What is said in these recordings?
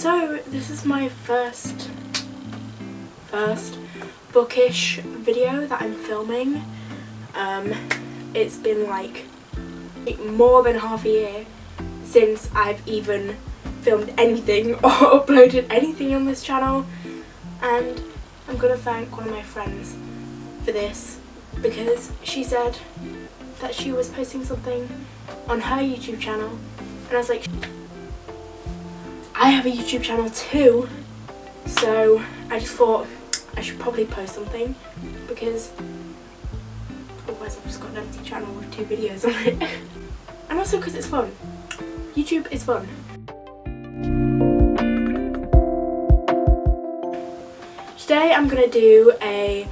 So this is my first bookish video that I'm filming. It's been like more than half a year since I've even filmed anything or uploaded anything on this channel, and I'm gonna thank one of my friends for this because she said that she was posting something on her YouTube channel, and I was like, I have a YouTube channel too, so I just thought I should probably post something because otherwise I've just got an empty channel with 2 videos on it. And also because it's fun. YouTube is fun. Today I'm going to do a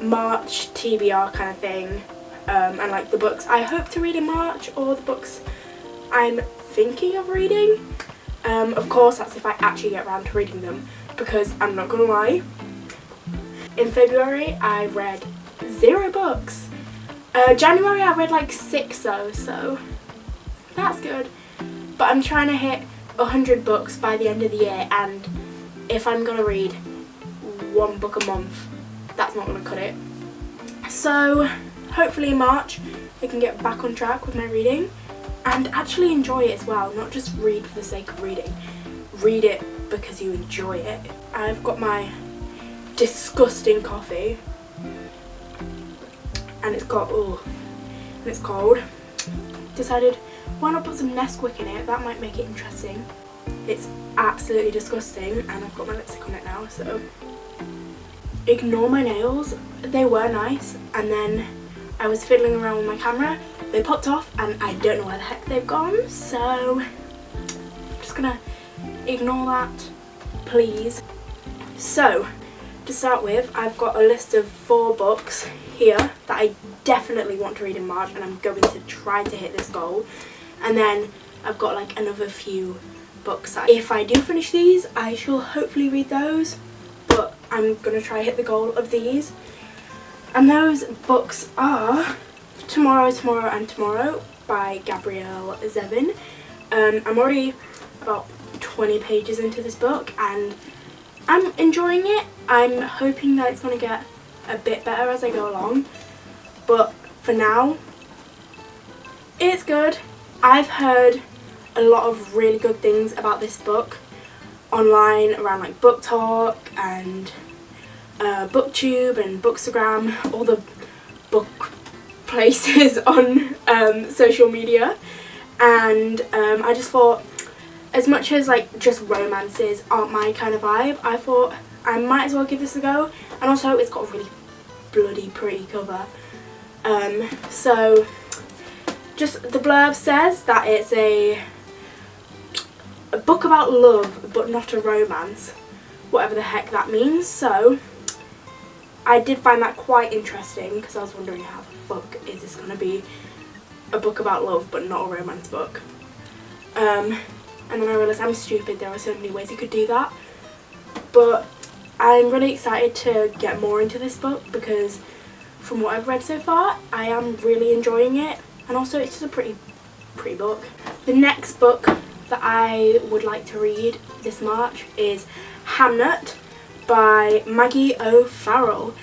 March TBR kind of thing, and like the books I hope to read in March or the books I'm thinking of reading. Of course that's if I actually get around to reading them, because I'm not going to lie, in February I read 0 books. January I read like 6 though, so that's good. But I'm trying to hit 100 books by the end of the year, and if I'm going to read 1 book a month, that's not going to cut it. So hopefully in March I can get back on track with my reading and actually enjoy it as well, not just read for the sake of reading. Read it because you enjoy it. I've got my disgusting coffee and it's got, and it's cold. Decided why not put some Nesquik in it, that might make it interesting. It's absolutely disgusting and I've got my lipstick on it now, so ignore my nails. They were nice, and then I was fiddling around with my camera, they popped off and I don't know where the heck they've gone, so I'm just gonna ignore that, please. So to start with, I've got a list of 4 books here that I definitely want to read in March, and I'm going to try to hit this goal. And then I've got like another few books that if I do finish these I shall hopefully read those, but I'm going to try hit the goal of these. And those books are Tomorrow, Tomorrow and Tomorrow by Gabrielle Zevin. I'm already about 20 pages into this book and I'm enjoying it. I'm hoping that it's going to get a bit better as I go along, but for now it's good. I've heard a lot of really good things about this book online around like Book Talk and BookTube and Bookstagram, all the book places on social media, and I just thought, as much as like just romances aren't my kind of vibe, I thought I might as well give this a go, and also it's got a really bloody pretty cover. So just the blurb says that it's a book about love but not a romance, whatever the heck that means. So I did find that quite interesting because I was wondering how the fuck is this going to be a book about love but not a romance book. And then I realised I'm stupid, there are so many ways you could do that. But I'm really excited to get more into this book because from what I've read so far I am really enjoying it, and also it's just a pretty book. The next book that I would like to read this March is Hamnet by Maggie O'Farrell.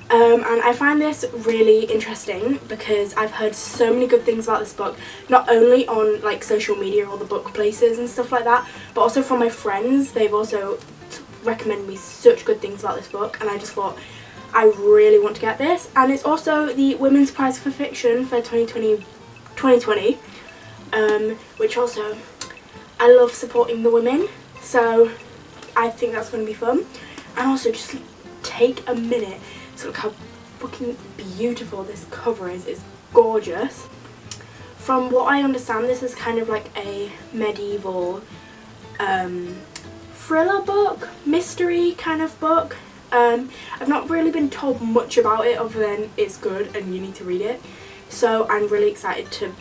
And I find this really interesting because I've heard so many good things about this book, not only on like social media or the book places and stuff like that, but also from my friends. They've also recommended me such good things about this book, and I just thought I really want to get this. And it's also the Women's Prize for Fiction for 2020, which also I love supporting the women, so I think that's going to be fun. And also just take a minute to look how fucking beautiful this cover is. It's gorgeous. From what I understand, this is kind of like a medieval thriller book, mystery kind of book. I've not really been told much about it other than it's good and you need to read it. So I'm really excited to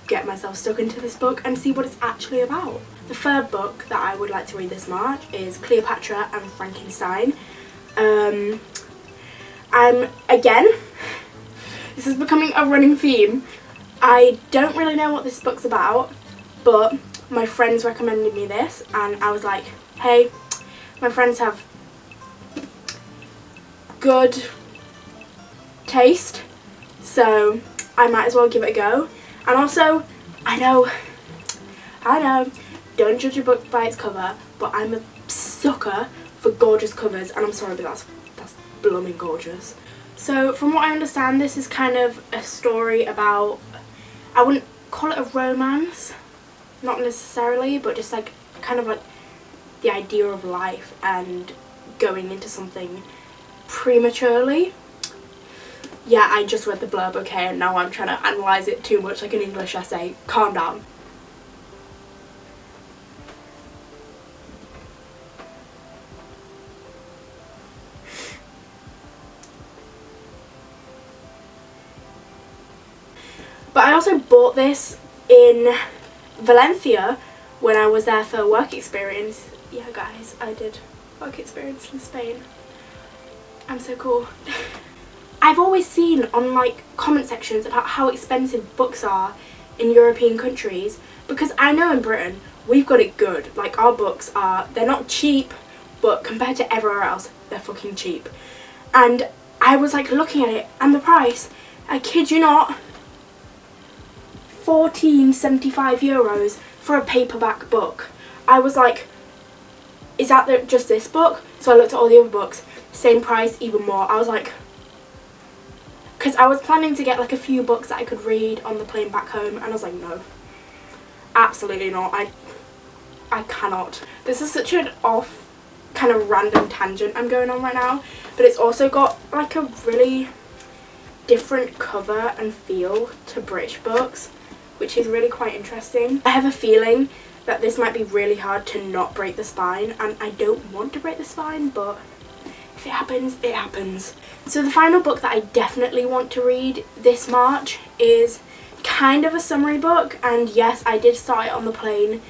get myself stuck into this book and see what it's actually about. The third book that I would like to read this March is Cleopatra and Frankenstein. Again, this is becoming a running theme. I don't really know what this book's about, but my friends recommended me this, and I was like, hey, my friends have good taste, so I might as well give it a go. And also, I know, don't judge a book by its cover, but I'm a sucker for gorgeous covers, and I'm sorry, but that's blooming gorgeous. So from what I understand, this is kind of a story about, I wouldn't call it a romance, not necessarily, but just like kind of like the idea of life and going into something prematurely. Yeah, I just read the blurb, okay, and now I'm trying to analyse it too much like an English essay. Calm down. But I also bought this in Valencia when I was there for work experience. Yeah guys, I did work experience in Spain. I'm so cool. I've always seen on like comment sections about how expensive books are in European countries, because I know in Britain we've got it good. Like our books are, they're not cheap, but compared to everywhere else, they're fucking cheap. And I was like looking at it and the price, I kid you not, €14.75 for a paperback book. I was like, is that just this book? So I looked at all the other books, same price, even more. I was like, because I was planning to get like a few books that I could read on the plane back home, and I was like, no, absolutely not. I cannot. This is such an off kind of random tangent I'm going on right now, but it's also got like a really different cover and feel to British books, which is really quite interesting. I have a feeling that this might be really hard to not break the spine, and I don't want to break the spine, but if it happens, it happens. So the final book that I definitely want to read this March is kind of a summary book, and yes, I did start it on the plane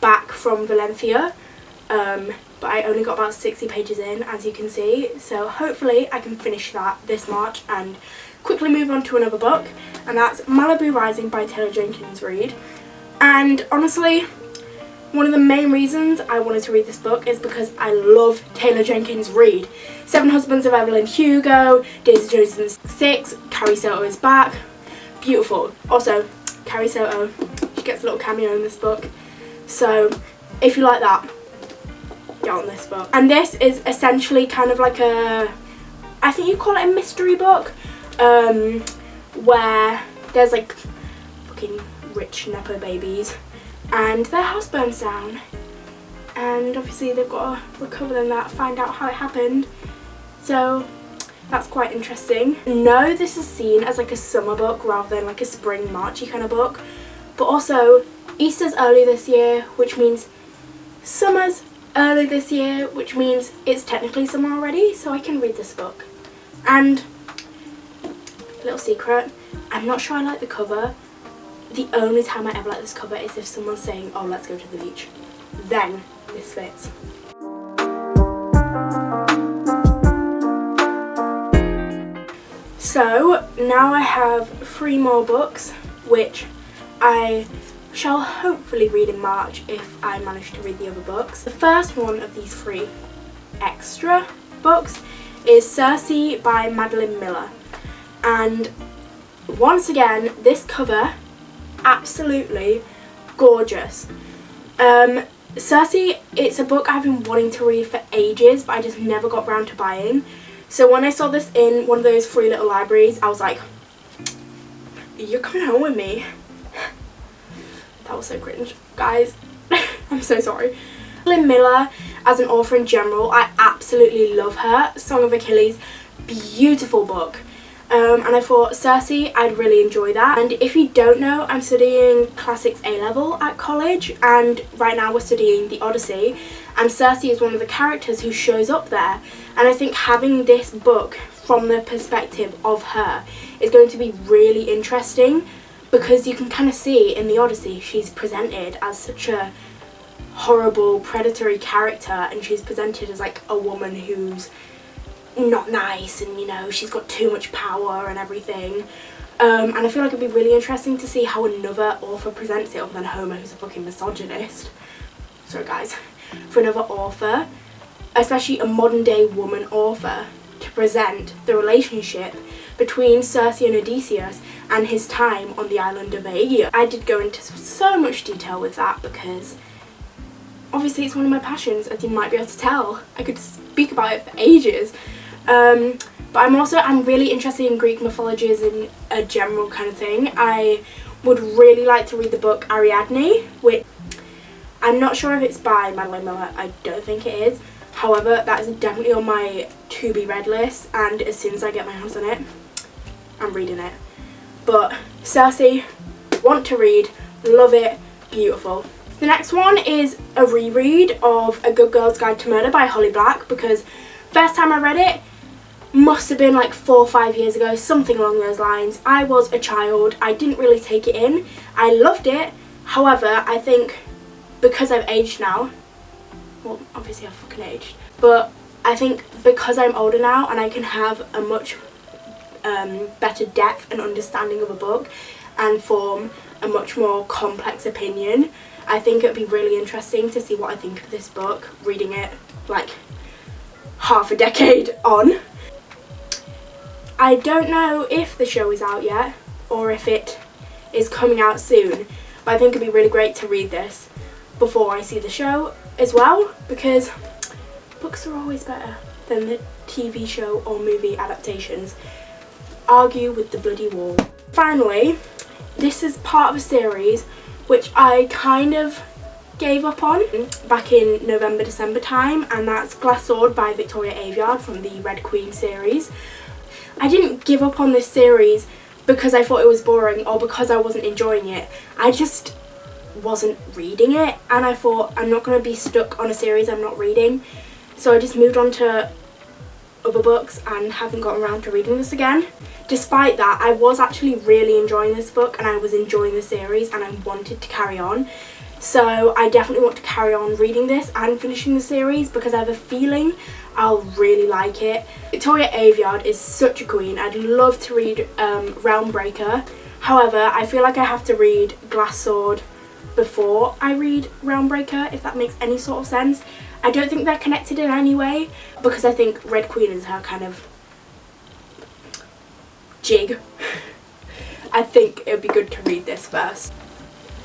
back from Valencia, but I only got about 60 pages in, as you can see, so hopefully I can finish that this March and quickly move on to another book, and that's Malibu Rising by Taylor Jenkins Reid. And honestly, one of the main reasons I wanted to read this book is because I love Taylor Jenkins Reid. Seven Husbands of Evelyn Hugo, Daisy Jones and the Six, Carrie Soto is back. Beautiful. Also, Carrie Soto, she gets a little cameo in this book. So, if you like that, get on this book. And this is essentially kind of like a, I think you call it a mystery book, where there's like fucking rich nepo babies and their house burns down, and obviously they've got to recover them, that, find out how it happened. So that's quite interesting. No, this is seen as like a summer book rather than like a spring Marchy kind of book, but also Easter's early this year, which means summer's early this year, which means it's technically summer already, so I can read this book. And little secret, I'm not sure I like the cover. The only time I ever like this cover is if someone's saying, oh, let's go to the beach. Then this fits. So now I have 3 more books, which I shall hopefully read in March if I manage to read the other books. The first one of these 3 extra books is Circe by Madeline Miller. And once again, this cover, absolutely gorgeous. Circe, it's a book I've been wanting to read for ages, but I just never got round to buying. So when I saw this in one of those free little libraries, I was like, you're coming home with me. That was so cringe. Guys, I'm so sorry. Madeline Miller, as an author in general, I absolutely love her. Song of Achilles, beautiful book. And I thought Circe, I'd really enjoy that. And if you don't know, I'm studying Classics A-level at college, and right now we're studying the Odyssey, and Circe is one of the characters who shows up there, and I think having this book from the perspective of her is going to be really interesting, because you can kind of see in the Odyssey she's presented as such a horrible predatory character, and she's presented as like a woman who's not nice, and you know, she's got too much power and everything. And I feel like it'd be really interesting to see how another author presents it other than Homer, who's a fucking misogynist. Sorry guys. For another author, especially a modern day woman author, to present the relationship between Circe and Odysseus and his time on the island of Aveyard. I did go into so much detail with that because obviously it's one of my passions, as you might be able to tell. I could speak about it for ages. But I'm really interested in Greek mythology as in a general kind of thing. I would really like to read the book Ariadne, which I'm not sure if it's by Madeline Miller. I don't think it is. However, that is definitely on my to be read list, and as soon as I get my hands on it, I'm reading it. But Circe, want to read, love it, beautiful. The next one is a reread of A Good Girl's Guide to Murder by Holly Black, because first time I read it must have been like 4 or 5 years ago, something along those lines. I was a child, I didn't really take it in. I loved it, however, I think because I've aged now, well, obviously I've fucking aged, but I think because I'm older now and I can have a much better depth and understanding of a book and form a much more complex opinion, I think it'd be really interesting to see what I think of this book, reading it like half a decade on. I don't know if the show is out yet or if it is coming out soon, but I think it'd be really great to read this before I see the show as well, because books are always better than the TV show or movie adaptations. Argue with the bloody wall. Finally, this is part of a series which I kind of gave up on back in November, December time, and that's Glass Sword by Victoria Aveyard from the Red Queen series. I didn't give up on this series because I thought it was boring or because I wasn't enjoying it. I just wasn't reading it, and I thought I'm not going to be stuck on a series I'm not reading, so I just moved on to other books and haven't gotten around to reading this again. Despite that, I was actually really enjoying this book and I was enjoying the series and I wanted to carry on, so I definitely want to carry on reading this and finishing the series because I have a feeling I'll really like it. Victoria Aveyard is such a queen. I'd love to read Realmbreaker, however I feel like I have to read Glass Sword before I read Realmbreaker, if that makes any sort of sense. I don't think they're connected in any way because I think Red Queen is her kind of jig. I think it would be good to read this first.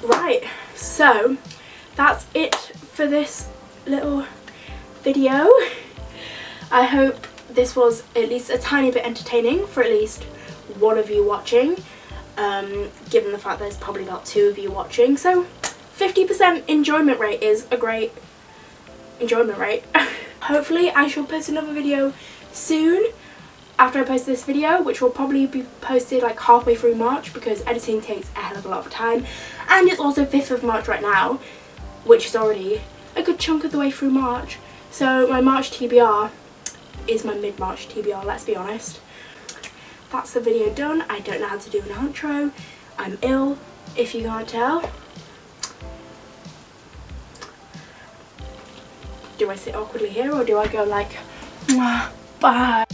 Right, so that's it for this little video. I hope this was at least a tiny bit entertaining for at least one of you watching. Given the fact there's probably about 2 of you watching, so 50% enjoyment rate is a great enjoyment rate. Hopefully I shall post another video soon after I post this video, which will probably be posted like halfway through March because editing takes a hell of a lot of time, and it's also 5th of March right now, which is already a good chunk of the way through March. So my March TBR is my mid-March TBR, let's be honest. That's the video done. I don't know how to do an outro. I'm ill, if you can't tell. Do I sit awkwardly here or do I go like, mwah, bye?